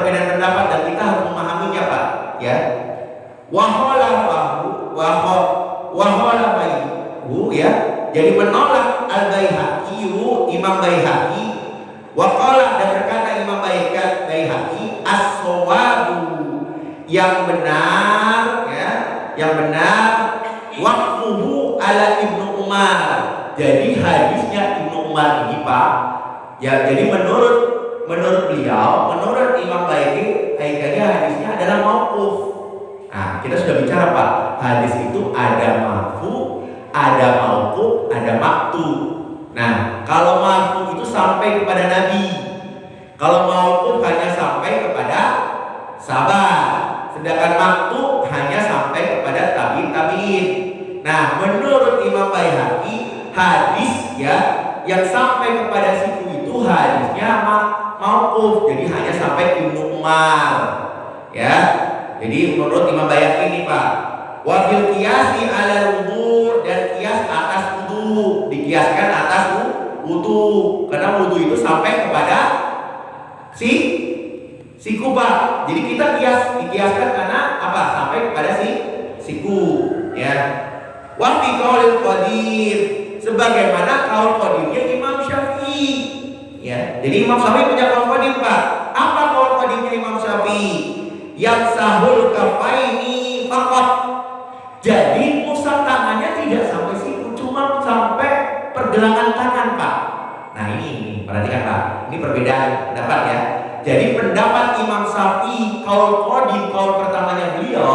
perbedaan pendapat dan kita harus memahaminya, Pak. Ya. Waholafahu ya. Jadi menolak Al-Baihaqi, Imam Baihaqi, waqala dan berkata Imam Baihaqi as-shawabu, yang benar ya, yang benar waqfuhu ala Ibnu Umar. Jadi hadisnya Ibnu Umar ini, Pak, ya, jadi menurut beliau, menurut Imam Baihaqi, hadisnya adalah mauquf. Nah, kita sudah bicara, Pak, hadis itu ada marfu, ada mauquf, ada maqtu. Nah, kalau marfu itu sampai kepada Nabi, kalau mauquf hanya sampai kepada sahabat, sedangkan maqtu hanya sampai kepada tabi'in. Nah, menurut Imam Baihaqi, hadis ya yang sampai kepada situ itu hadisnya mauquf, jadi hanya sampai Ibnu Umar. Ya. Jadi menurut Imam Baihaqi ini, Pak, wabil qiyasi ala wudu, dan qiyas atas wudu, dikiaskan atas wudu, karena wudu itu sampai kepada siku, Pak. Jadi kita dikiaskan karena apa? Sampai kepada siku, ya. Wa fi qaulil qadir, sebagaimana qaul qadirnya Imam Syafi'i, ya. Jadi Imam Syafi'i punya qaul qadir, Pak. Apa qaul qadirnya Imam Syafi'i? Yang sahul kafaini faqat. Jadi musab tangannya tidak sampai siku, cuma sampai pergelangan tangan, Pak. Nah, ini perhatikan, Pak. Ini perbedaan pendapat ya. Jadi pendapat Imam Syafi'i qaul qadim, qaul pertamanya beliau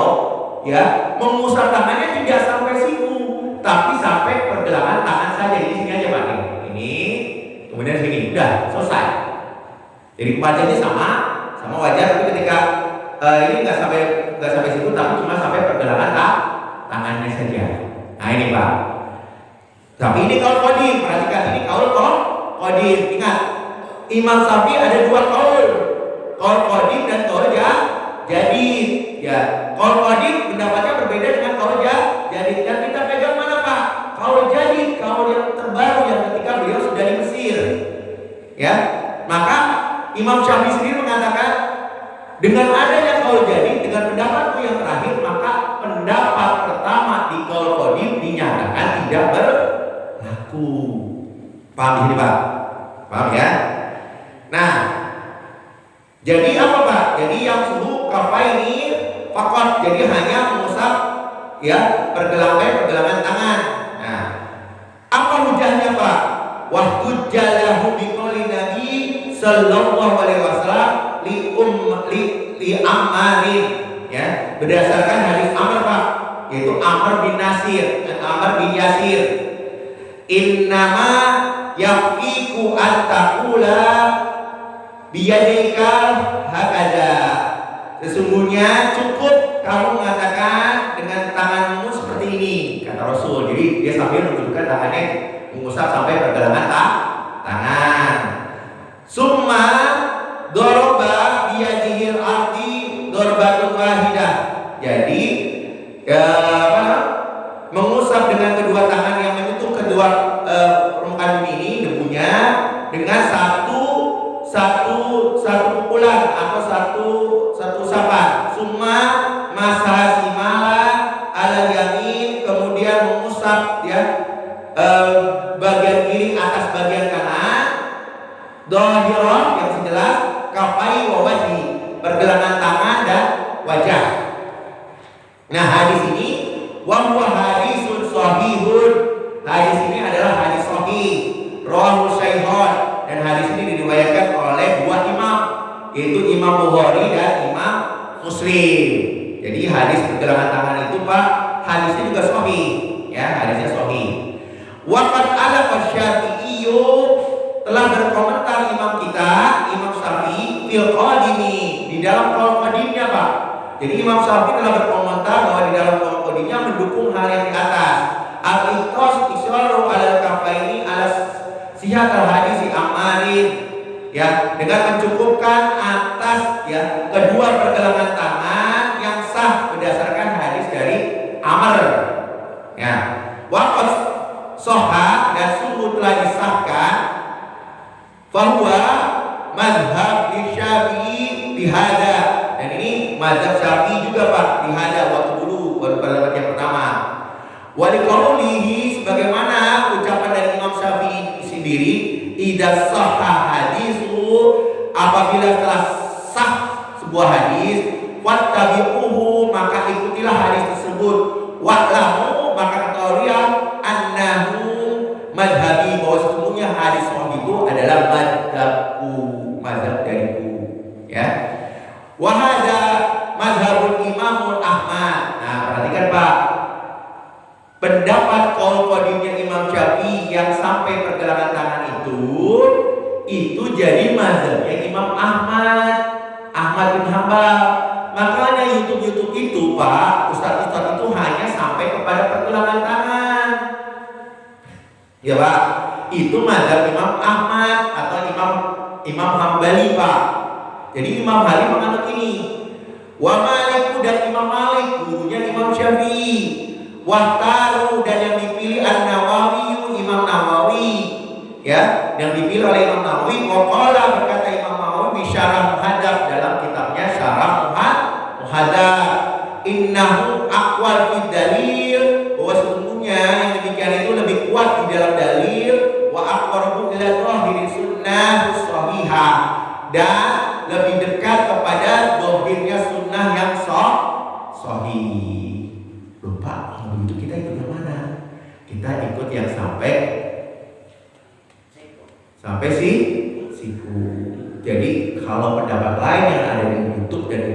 ya, mengusap tangannya tidak sampai siku, tapi sampai pergelangan tangan saja. Di sini aja, Pak. Ini, kemudian sini, udah selesai. Jadi wajahnya sama wajah, tapi ketika ini nggak sampai situ, tapi cuma sampai pergelangan tangannya saja. Nah, ini, Pak. Tapi ini qaul qadim, perhatikan, ini qaul qadim. Ingat, Imam Syafi'i ada dua qaul qadim dan qaul jadid. Ya, qaul qadim pendapatnya berbeda dengan qaul jadid. Dan kita pegang mana, Pak? Qaul jadid, qaul yang terbaru yang ketika beliau sudah di Mesir. Ya, maka Imam Syafi'i sendiri mengatakan, dengan adanya qaul jadid, dengan pendapatku yang terakhir, maka pendapat pertama di qaul qadim dinyatakan tidak berlaku. Paham ini, Pak? Paham ya? Nah, jadi apa, Pak? Jadi yang suhu kafaini faqat, jadi hanya mengusap ya pergelangan tangan. Nah, apa hujahnya, Pak? Wa hujjalahu biqauli Nabi sallallahu alaihi wasallam li Ammarin, ya, berdasarkan hadis Amr, Pak, yaitu Amr bin Yasir. Innama yafiku at-taqula biyadika hakada. Sesungguhnya cukup kamu mengatakan dengan tanganmu seperti ini, kata Rasul. Jadi dia sambil menunjukkan tangannya mengusap sampai pergelangan tangan. Summa doroba biyadihil ardi dorbatun wahidah. Jadi mengusap dengan kedua tangan yang menyentuh kedua permukaan bumi ini, debunya, dengan satu pukulan atau satu usapan. Summa masasimala ala yamin, kemudian mengusap ya bagian kiri atas bagian kanan, dohiron yang sejelas, kafai wa wajhi, pergelangan tangan dan wajah. Nah, hadis ini wa huwa hadisun shahihun. Hadis ini adalah hadis sahih, rawahu Syaikhan, dan hadis ini diriwayatkan oleh dua imam, yaitu Imam Bukhari dan Imam Muslim. Jadi hadis pergelangan tangan itu, Pak, hadisnya juga sahih, ya, hadisnya sahih. Waqad ala Syafi'i, telah berkomentar Imam kita, Imam Syafi'i, fil qadimi, di dalam qaul qadimnya, Pak. Jadi Imam Syafi'i telah berkomentar bahwa di dalam qaul qadimnya mendukung hal yang di atas. Al-iqtas isyaru ala kafaini ala sihat al-hadis Ammarin, ya, dengan mencukupkan atas ya kedua pergelangan tangan yang sah berdasarkan hadis dari Amr, ya. Waqad sahha, dan sungguh telah disahkan bahwa mazhab Syafi'i bihada. Dan ini mazhab Syafi'i juga Pak, bihada waktu dulu baru pada yang pertama. Waliqaulihi, sebagaimana ucapan dari Imam Syafi'i sendiri, idza sahha hadisu, apabila telah sah sebuah hadis, wattabi'uhu, maka ikutilah hadis tersebut, wa'lamu, maka ketahuilah annahu madhabi, bahwa sesungguhnya hadis sahih itu adalah madhabku, mazhab dariku, ya. Wahada mazhabul Imamul Ahmad. Nah, perhatikan Pak, pendapat qaul qadimnya Imam Syafi'i yang sampai pergelangan tangan itu jadi mazhabnya Imam Ahmad bin Hambal. Makanya YouTube itu Pak, ustaz-ustaz itu hanya sampai kepada pergelangan tangan, ya Pak. Itu mazhab Imam Ahmad atau Imam Hambali Pak. Jadi Imam Hambali menganut ini. Wa Malik, dan Imam Malik gurunya Imam Syafi'i. Wahtaru, dan yang dipilih An-Nawawi, Imam Nawawi, ya, yang dipilih oleh Imam Nawawi. Waqala, berkata Imam Nawawi syarah Muhadzab, dalam kitabnya syarah Muhadzab, innahu aqwal fid dalil, bahwa sesungguhnya yang demikian itu lebih kuat di dalam dalil, wa aqrabu ila dhahiri sunnah shahihah, dan lebih dekat kepada dohirnya sunnah yang sahih. Lupa, kalau begitu kita ikut yang mana? Kita ikut yang sampai siku. Jadi kalau pendapat lain yang ada di YouTube dan di